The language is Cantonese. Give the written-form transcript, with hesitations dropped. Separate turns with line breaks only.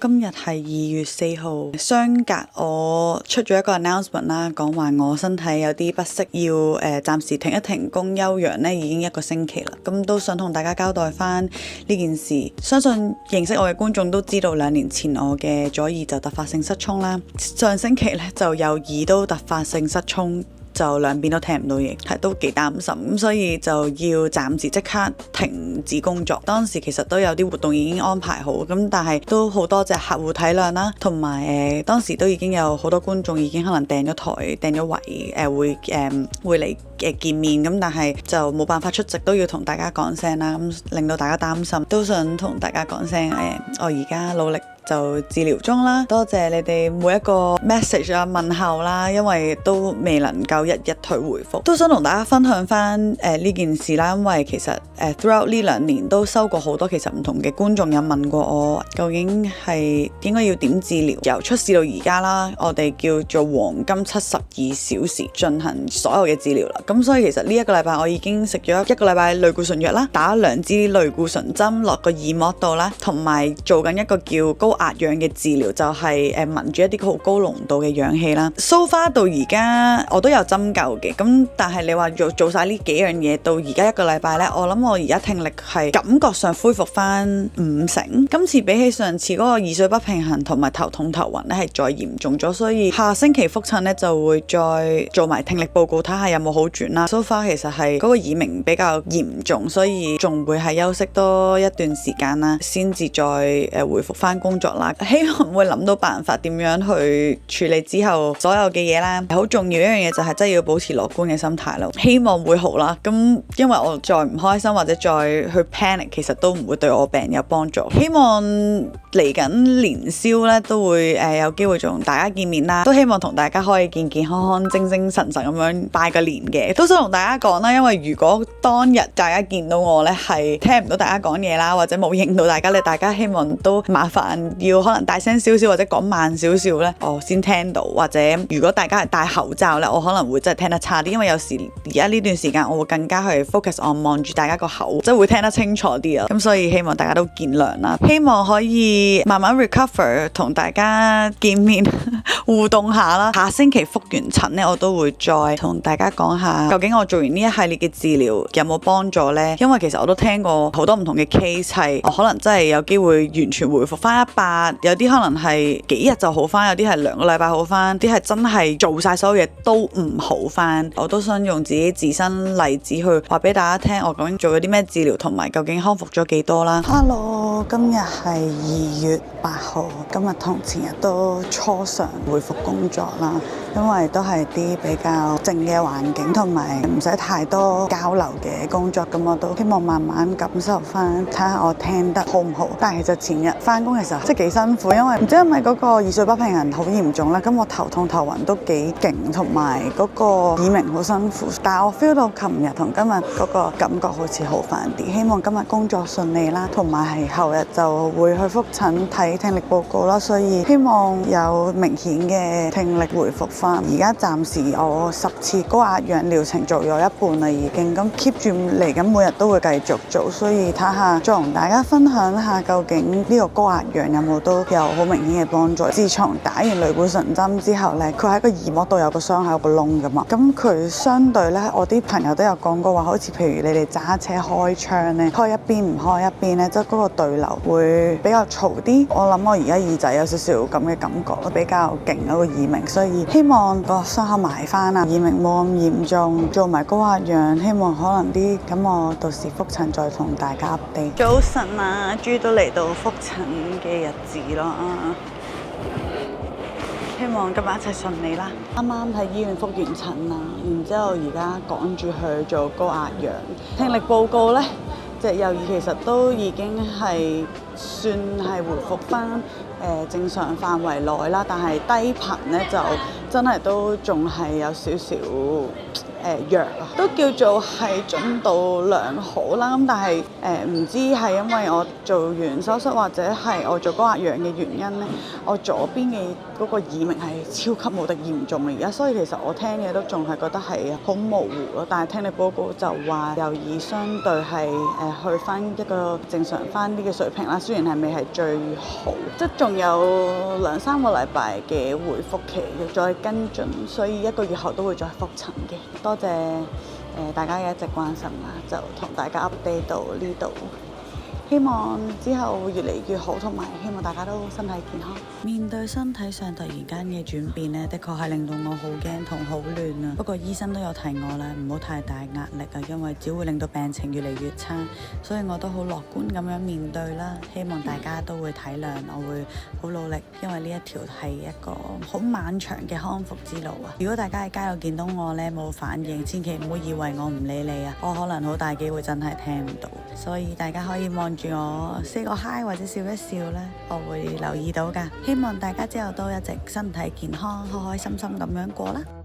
今日係2月4號，相隔我出咗一個 announcement 啦，講話我身體有啲不適，要暫時停一停工休養咧，已經1個星期啦。咁都想同大家交代翻呢件事。相信認識我嘅觀眾都知道，2年前我嘅左耳就突發性失聰啦。上星期咧就右耳都突發性失聰。就兩邊都聽唔到嘢，係都幾擔心，咁所以就要暫時即刻停止工作。當時其實都有啲活動已經安排好，咁但係都好多謝客戶體諒啦，同埋當時都已經有好多觀眾已經可能訂咗台、訂咗位，會嚟見面，咁但係就冇辦法出席，都要同大家講聲啦，咁令到大家擔心，都想同大家講聲我而家努力就治療中啦，多謝你哋每一個 message 啊問候啦，因為都未能夠一一去回覆，都想同大家分享翻呢件事啦，因為其實throughout 呢2年都收過好多其實唔同嘅觀眾有問過我，究竟係應該要點治療，由出事到而家啦，我哋叫做黃金72小時進行所有嘅治療啦，咁所以其實呢1個禮拜我已經食咗1個禮拜類固醇藥啦，打2支類固醇針落個耳膜度啦，同埋做緊一個叫高壓氧嘅治療，就係聞住一啲好高濃度嘅氧氣啦。So far 到而家我都有針灸嘅，咁但係你話做晒呢幾樣嘢，到而家1個禮拜呢，我諗我而家聽力係感覺上恢復翻50%。今次比起上次嗰個耳水不平衡同埋頭痛頭暈呢係再嚴重咗，所以下星期復診呢就會再做埋聽力報告，睇下有冇好轉啦。So far 其實係嗰個耳鳴比較嚴重，所以仲會係休息多一段時間啦，先至再恢復翻工作啦。希望會諗到辦法點樣去處理之後所有嘅嘢啦。好重要一樣嘢就係真係要保持樂觀嘅心態咯。希望會好啦。咁因為我再唔開心或者再去 panic，其實都唔會對我病有幫助。希望嚟緊年宵咧都會有機會同大家見面啦。都希望同大家可以健健康康、精精神神咁樣拜個年嘅。都想同大家講啦，因為如果當日大家見到我咧係聽唔到大家講嘢啦，或者冇應到大家咧，大家希望都麻煩要可能大聲少少或者講慢少少咧，我先聽到。或者如果大家係戴口罩咧，我可能會真係聽得差啲，因為有時而家呢段時間我會更加去 focus on 望住大家個口，即係會聽得清楚啲啊。咁所以希望大家都見諒啦，希望可以慢慢 recover， 同大家見面互動下啦。下星期復完診咧，我都會再同大家講下究竟我做完呢一系列嘅治療有冇幫助呢？因為其實我都聽過好多唔同嘅 case 係我可能真係有機會完全回復翻100，有啲可能係幾日就好翻，有啲係2個禮拜好翻，啲係真係做晒所有嘢都唔好翻。我都想用自己自身例子去話俾大家聽，我究竟做咗啲咩治療，同埋究竟康復咗幾多啦。Hello， 今日係2月8號，今日同前日都初嘗恢復工作啦，因為都係啲比較靜嘅環境，同埋唔使太多交流嘅工作，咁我都希望慢慢感受翻，睇下我聽得好唔好。但係其實前日翻工嘅時候即係幾辛苦，因為唔知係咪嗰個耳水不平衡好嚴重啦，咁我頭痛頭暈都幾勁，同埋嗰個耳鳴好辛苦。但係我 feel 到琴日同今日嗰個感覺好似好翻啲，希望今日工作順利啦，同埋係後日就會去復診睇聽力報告啦，所以希望有明顯嘅聽力回復翻。而家暫時我10次高壓氧療程做咗一半啦已經，咁 keep 住嚟緊每日都會繼續做，所以睇下再同大家分享下究竟呢個高壓氧有冇都有好明顯嘅幫助。自從打完類固醇針之後呢，佢喺個耳膜度有個傷口有個窿噶嘛，咁佢相對呢，我啲朋友都有講過話，好似譬如你哋揸車開窗呢，開一邊唔開一邊呢，即係嗰個對流會比較嘈啲。我諗我而家耳仔有少少咁嘅感覺，比較勁嗰個耳鳴，所以希望個傷口埋翻啊，耳鳴冇咁嚴重，做埋高壓氧，希望可能啲，咁我到時復診再同大家 update。早晨啊，終於都嚟到復診嘅日子咯，希望今晚一切順利啦。啱啱喺醫院復完診啦，然之後而家趕住去做高壓氧聽力報告呢，隻右耳其實都已經係算係回復翻正常範圍內啦，但係低頻呢就真係都仲係有少少弱啊，都叫做係進度良好啦。咁但係唔知係因為我做完手術或者係我做高壓氧嘅原因呢，我左邊嘅嗰個耳鳴係超級無敵嚴重而家，所以其實我聽嘅都仲係覺得係好模糊咯。但係聽力報告就話右耳相對係去翻一個正常翻啲嘅水平啦，雖然係未係最好，即係仲有2-3個禮拜嘅回覆期要再跟進，所以1個月後都會再覆診嘅。多謝大家嘅一直關心啦，就同大家 update 到呢度。希望之後會越嚟越好，同埋希望大家都身體健康。面對身體上突然間嘅轉變呢，的確係令到我好驚同好亂啊。不過醫生都有提我啦，唔好太大壓力啊，因為只會令到病情越嚟越差。所以我都好樂觀咁樣面對啦。希望大家都會體諒，我會好努力，因為呢一條係一個好漫長嘅康復之路啊。如果大家喺街度見到我呢，冇反應，千祈唔好以為我唔理你啊，我可能好大機會真係聽唔到。所以大家可以望住我 say 個 hi 或者笑一笑咧，我會留意到㗎。希望大家之後都一直身體健康，開開心心咁樣過啦〜